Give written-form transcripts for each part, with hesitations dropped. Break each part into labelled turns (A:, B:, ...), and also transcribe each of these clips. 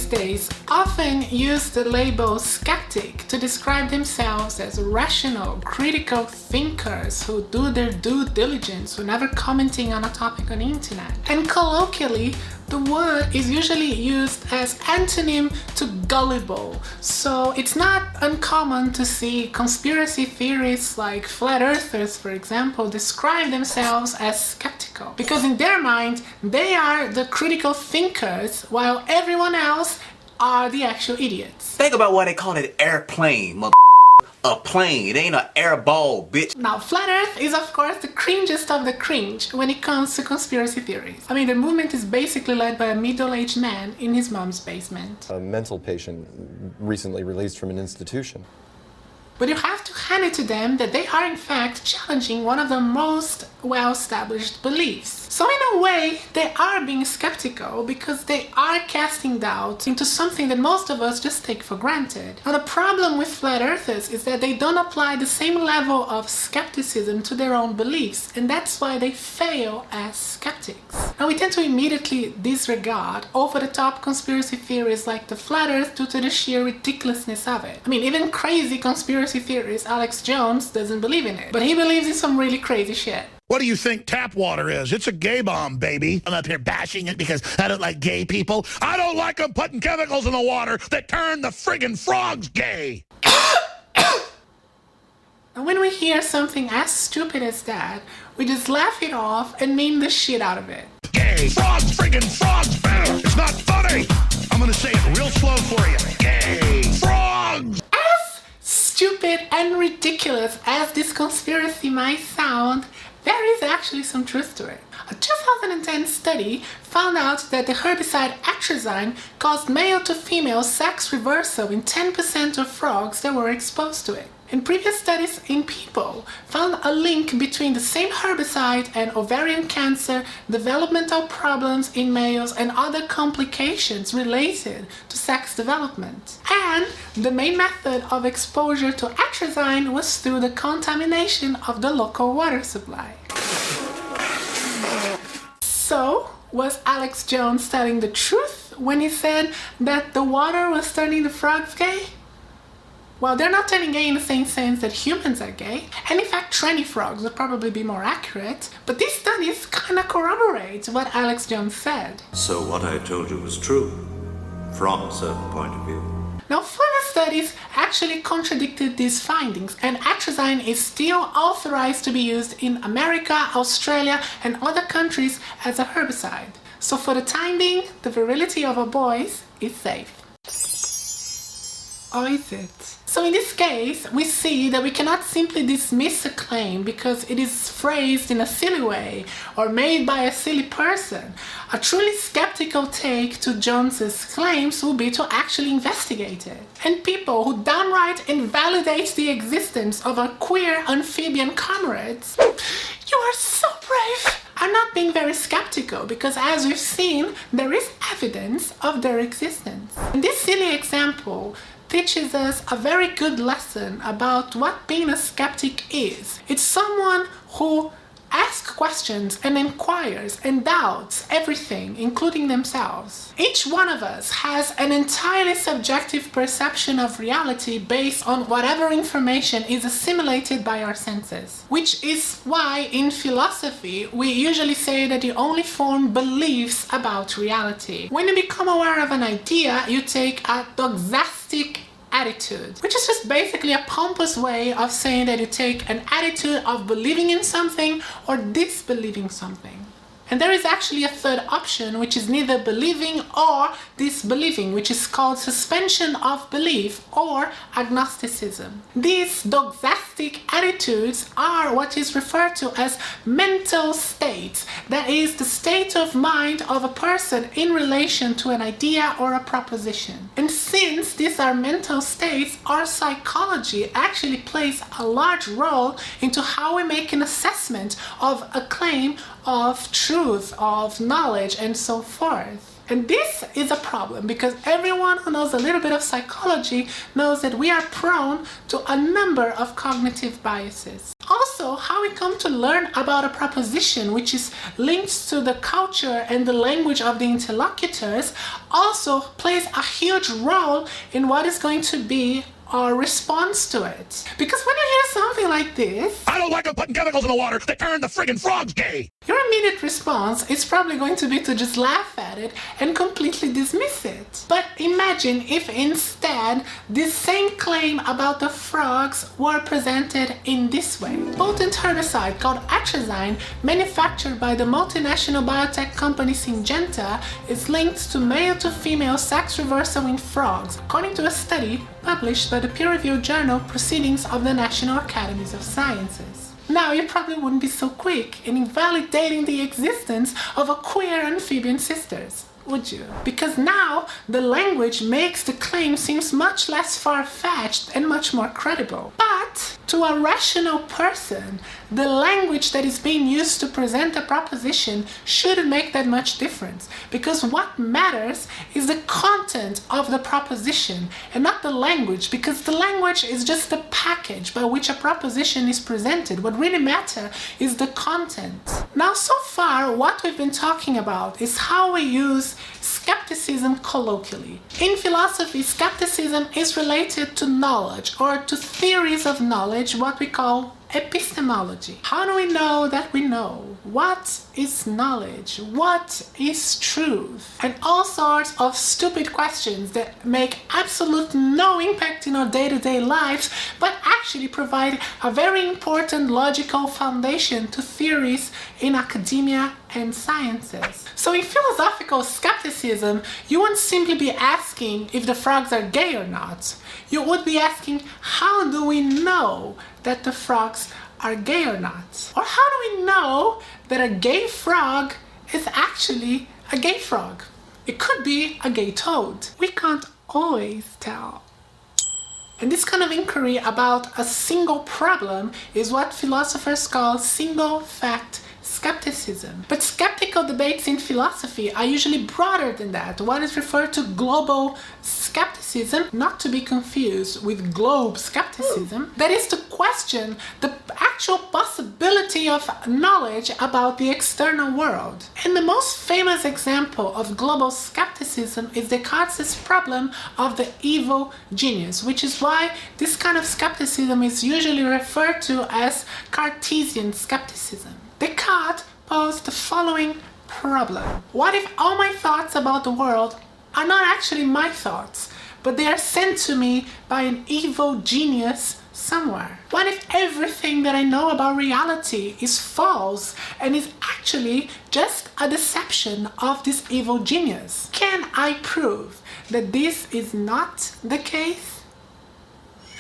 A: these days often use the label skeptic to describe themselves as rational, critical thinkers who do their due diligence whenever commenting on a topic on the internet. And colloquially, the word is usually used as antonym to gullible, so it's not uncommon to see conspiracy theorists like flat earthers, for example, describe themselves as skeptical, because in their mind they are the critical thinkers while everyone else are the actual idiots.
B: Think about why they call it airplane, a plane. It ain't an air ball, bitch.
A: Now, flat earth is of course the cringest of the cringe when it comes to conspiracy theories. I mean, the movement is basically led by a middle-aged man in his mom's basement.
C: A mental patient recently released from an institution.
A: But you have to hand it to them that they are in fact challenging one of the most well-established beliefs. So in a way, they are being skeptical because they are casting doubt into something that most of us just take for granted. Now the problem with flat earthers is that they don't apply the same level of skepticism to their own beliefs, and that's why they fail as skeptics. Now we tend to immediately disregard over-the-top conspiracy theories like the flat earth due to the sheer ridiculousness of it. I mean, even crazy conspiracy theorist Alex Jones doesn't believe in it, but he believes in some really crazy shit.
D: What do you think tap water is? It's a gay bomb, baby. I'm up here bashing it because I don't like gay people. I don't like them putting chemicals in the water that turn the friggin' frogs gay.
A: And when we hear something as stupid as that, we just laugh it off and meme the shit out of it.
D: Gay. Frogs, friggin' frogs. It's not funny. I'm gonna say it real slow for you. Gay. Frogs.
A: As stupid and ridiculous as this conspiracy might sound, there is actually some truth to it. A 2010 study found out that the herbicide Atrazine caused male to female sex reversal in 10% of frogs that were exposed to it. And previous studies in people found a link between the same herbicide and ovarian cancer, developmental problems in males, and other complications related to sex development. And the main method of exposure to atrazine was through the contamination of the local water supply. So, was Alex Jones telling the truth when he said that the water was turning the frogs gay? Well, they're not turning gay in the same sense that humans are gay, and in fact tranny frogs would probably be more accurate, but these studies kinda corroborate what Alex Jones said.
E: So what I told you was true, from a certain point of view.
A: Now, further studies actually contradicted these findings, and atrazine is still authorized to be used in America, Australia, and other countries as a herbicide. So for the time being, the virility of our boys is safe. Or is it? So in this case, we see that we cannot simply dismiss a claim because it is phrased in a silly way or made by a silly person. A truly skeptical take to Jones's claims would be to actually investigate it. And people who downright invalidate the existence of our queer amphibian comrades, you are so brave, are not being very skeptical because, as we've seen, there is evidence of their existence. In this silly example, teaches us a very good lesson about what being a skeptic is. It's someone who asks questions and inquires and doubts everything, including themselves. Each one of us has an entirely subjective perception of reality based on whatever information is assimilated by our senses. Which is why in philosophy we usually say that you only form beliefs about reality. When you become aware of an idea, you take a doxastic attitude, which is just basically a pompous way of saying that you take an attitude of believing in something or disbelieving something. And there is actually a third option, which is neither believing or disbelieving, which is called suspension of belief or agnosticism. These doxastic attitudes are what is referred to as mental states. That is the state of mind of a person in relation to an idea or a proposition. And since these are mental states, our psychology actually plays a large role into how we make an assessment of a claim of truth, of knowledge, and so forth. And this is a problem because everyone who knows a little bit of psychology knows that we are prone to a number of cognitive biases. Also, Also, how we come to learn about a proposition which is linked to the culture and the language of the interlocutors also plays a huge role in what is going to be our response to it. Because when you hear something like this,
D: I don't like them putting chemicals in the water that turn the friggin' frogs gay.
A: your immediate response is probably going to be to just laugh at it and completely dismiss it. But imagine if instead this same claim about the frogs were presented in this way. Potent herbicide called Atrazine, manufactured by the multinational biotech company Syngenta, is linked to male-to-female sex reversal in frogs, according to a study published by the peer-reviewed journal Proceedings of the National Academies of Sciences. Now, you probably wouldn't be so quick in invalidating the existence of a queer amphibian sisters, would you? Because now the language makes the claim seems much less far-fetched and much more credible. But to a rational person, the language that is being used to present a proposition shouldn't make that much difference, because what matters is the content of the proposition and not the language, because the language is just the package by which a proposition is presented. What really matters is the content. Now, so far, what we've been talking about is how we use skepticism colloquially. In philosophy, skepticism is related to knowledge or to theories of knowledge, what we call epistemology. How do we know that we know? What is knowledge? What is truth? And all sorts of stupid questions that make absolute no impact in our day-to-day lives, but actually provide a very important logical foundation to theories in academia and sciences. So in philosophical skepticism, you wouldn't simply be asking if the frogs are gay or not. You would be asking, how do we know that the frogs are gay or not? Or how do we know that a gay frog is actually a gay frog? It could be a gay toad. We can't always tell. And this kind of inquiry about a single problem is what philosophers call single fact skepticism. But skeptical debates in philosophy are usually broader than that. What is referred to global skepticism, not to be confused with globe skepticism, that is to question the actual possibility of knowledge about the external world. And the most famous example of global skepticism is Descartes' problem of the evil genius, which is why this kind of skepticism is usually referred to as Cartesian skepticism. Descartes posed the following problem. What if all my thoughts about the world are not actually my thoughts, but they are sent to me by an evil genius somewhere? What if everything that I know about reality is false and is actually just a deception of this evil genius? Can I prove that this is not the case?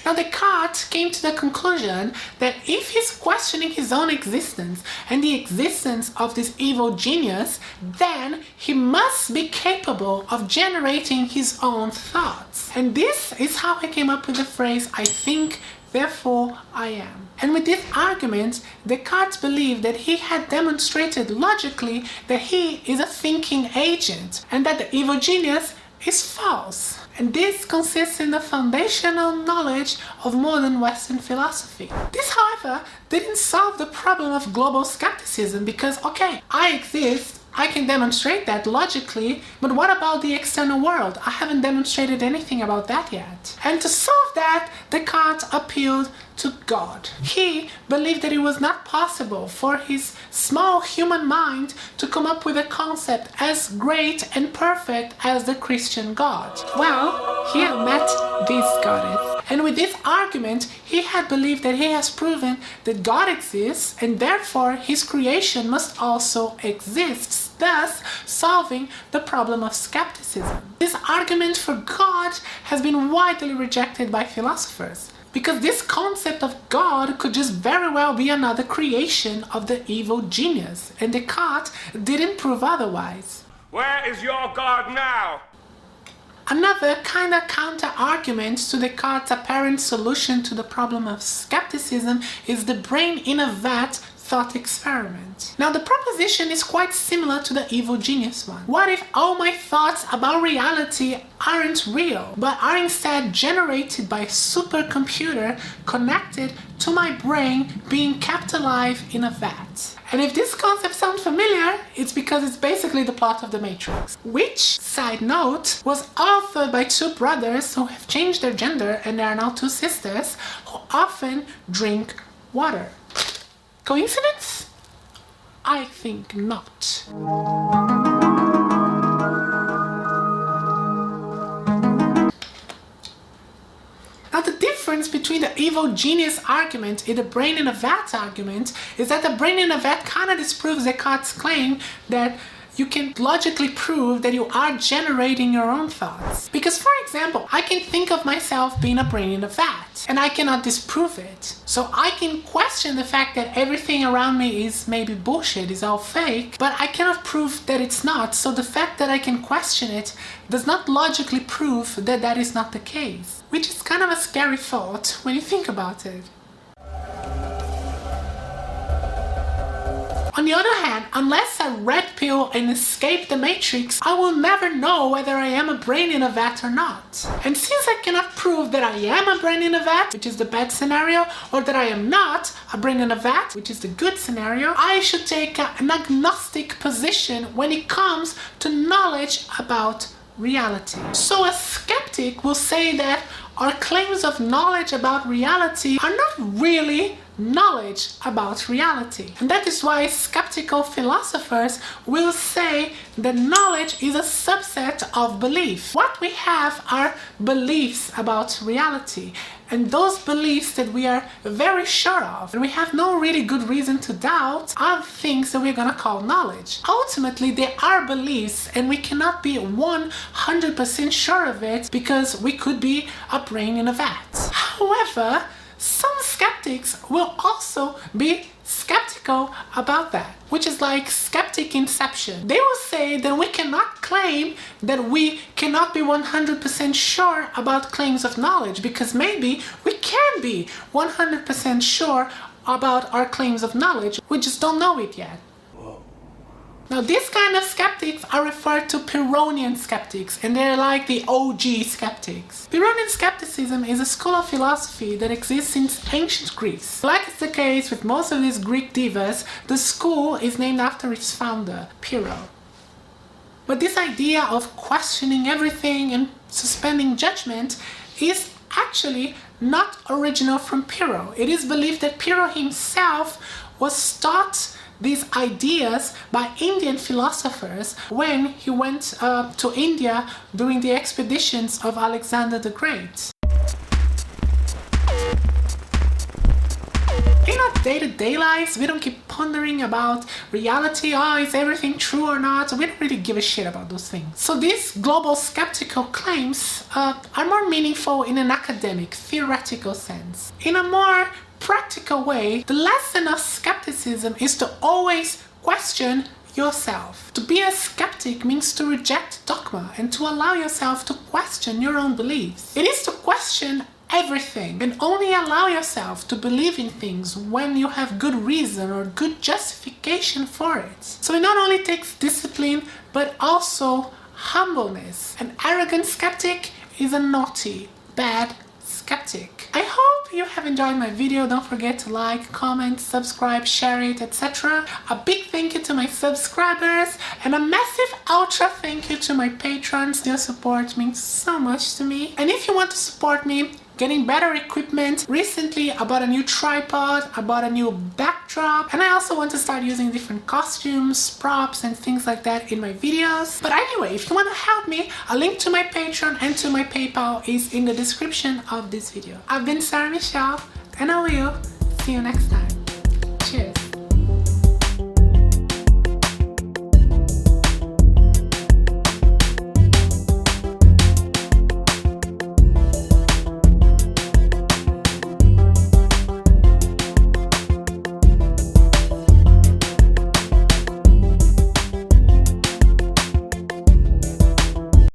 A: Now, Descartes came to the conclusion that if he's questioning his own existence and the existence of this evil genius, then he must be capable of generating his own thoughts. And this is how he came up with the phrase, I think, therefore I am. And with this argument, Descartes believed that he had demonstrated logically that he is a thinking agent and that the evil genius is false. And this consists in the foundational knowledge of modern Western philosophy. This, however, didn't solve the problem of global skepticism because, okay, I exist, I can demonstrate that logically, but what about the external world? I haven't demonstrated anything about that yet. And to solve that, Descartes appealed to God. He believed that it was not possible for his small human mind to come up with a concept as great and perfect as the Christian God. Well, he had met this goddess. And with this argument, he had believed that he has proven that God exists and therefore his creation must also exist, thus solving the problem of skepticism. This argument for God has been widely rejected by philosophers, because this concept of God could just very well be another creation of the evil genius, and Descartes didn't prove otherwise.
F: Where is your God now?
A: Another kind of counter-argument to Descartes' apparent solution to the problem of skepticism is the brain in a vat thought experiment. Now the proposition is quite similar to the evil genius one. What if all my thoughts about reality aren't real, but are instead generated by a supercomputer connected to my brain being kept alive in a vat? And if this concept sounds familiar, it's because it's basically the plot of The Matrix, which, side note, was authored by two brothers who have changed their gender and they are now two sisters who often drink water. Coincidence? I think not. Now the difference between the evil genius argument and the brain in a vat argument is that the brain in a vat kind of disproves Descartes' claim that you can logically prove that you are generating your own thoughts. Because, for example, I can think of myself being a brain in a vat, and I cannot disprove it. So I can question the fact that everything around me is maybe bullshit, is all fake, but I cannot prove that it's not. So the fact that I can question it does not logically prove that that is not the case. Which is kind of a scary thought when you think about it. On the other hand, unless I red pill and escape the matrix, I will never know whether I am a brain in a vat or not. And since I cannot prove that I am a brain in a vat, which is the bad scenario, or that I am not a brain in a vat, which is the good scenario, I should take an agnostic position when it comes to knowledge about reality. So a skeptic will say that our claims of knowledge about reality are not really knowledge about reality. And that is why skeptical philosophers will say that knowledge is a subset of belief. What we have are beliefs about reality, and those beliefs that we are very sure of and we have no really good reason to doubt are things that we're gonna call knowledge. Ultimately, they are beliefs and we cannot be 100% sure of it because we could be a brain in a vat. However, some skeptics will also be skeptical about that, which is like skeptic inception. They will say that we cannot claim that we cannot be 100% sure about claims of knowledge because maybe we can be 100% sure about our claims of knowledge, we just don't know it yet. Now, these kind of skeptics are referred to Pyrrhonian skeptics, and they're like the OG skeptics. Pyrrhonian skepticism is a school of philosophy that exists since ancient Greece. Like it's the case with most of these Greek divas, the school is named after its founder, Pyrrho. But this idea of questioning everything and suspending judgment is actually not original from Pyrrho. It is believed that Pyrrho himself was taught these ideas by Indian philosophers when he went to India during the expeditions of Alexander the Great. In our day-to-day lives, we don't keep pondering about reality. Oh, is everything true or not? We don't really give a shit about those things. So these global skeptical claims are more meaningful in an academic, theoretical sense. In a more practical way, the lesson of skepticism is to always question yourself. To be a skeptic means to reject dogma and to allow yourself to question your own beliefs. It is to question everything and only allow yourself to believe in things when you have good reason or good justification for it. So it not only takes discipline but also humbleness. An arrogant skeptic is a naughty, bad skeptic. I hope you have enjoyed my video. Don't forget to like, comment, subscribe, share it, etc. A big thank you to my subscribers and a massive ultra thank you to my patrons. Their support means so much to me. And if you want to support me getting better equipment, recently I bought a new tripod, I bought a new backdrop, and I also want to start using different costumes, props, and things like that in my videos. But anyway, if you want to help me, a link to my Patreon and to my PayPal is in the description of this video. I've been Michel, and I will see you next time.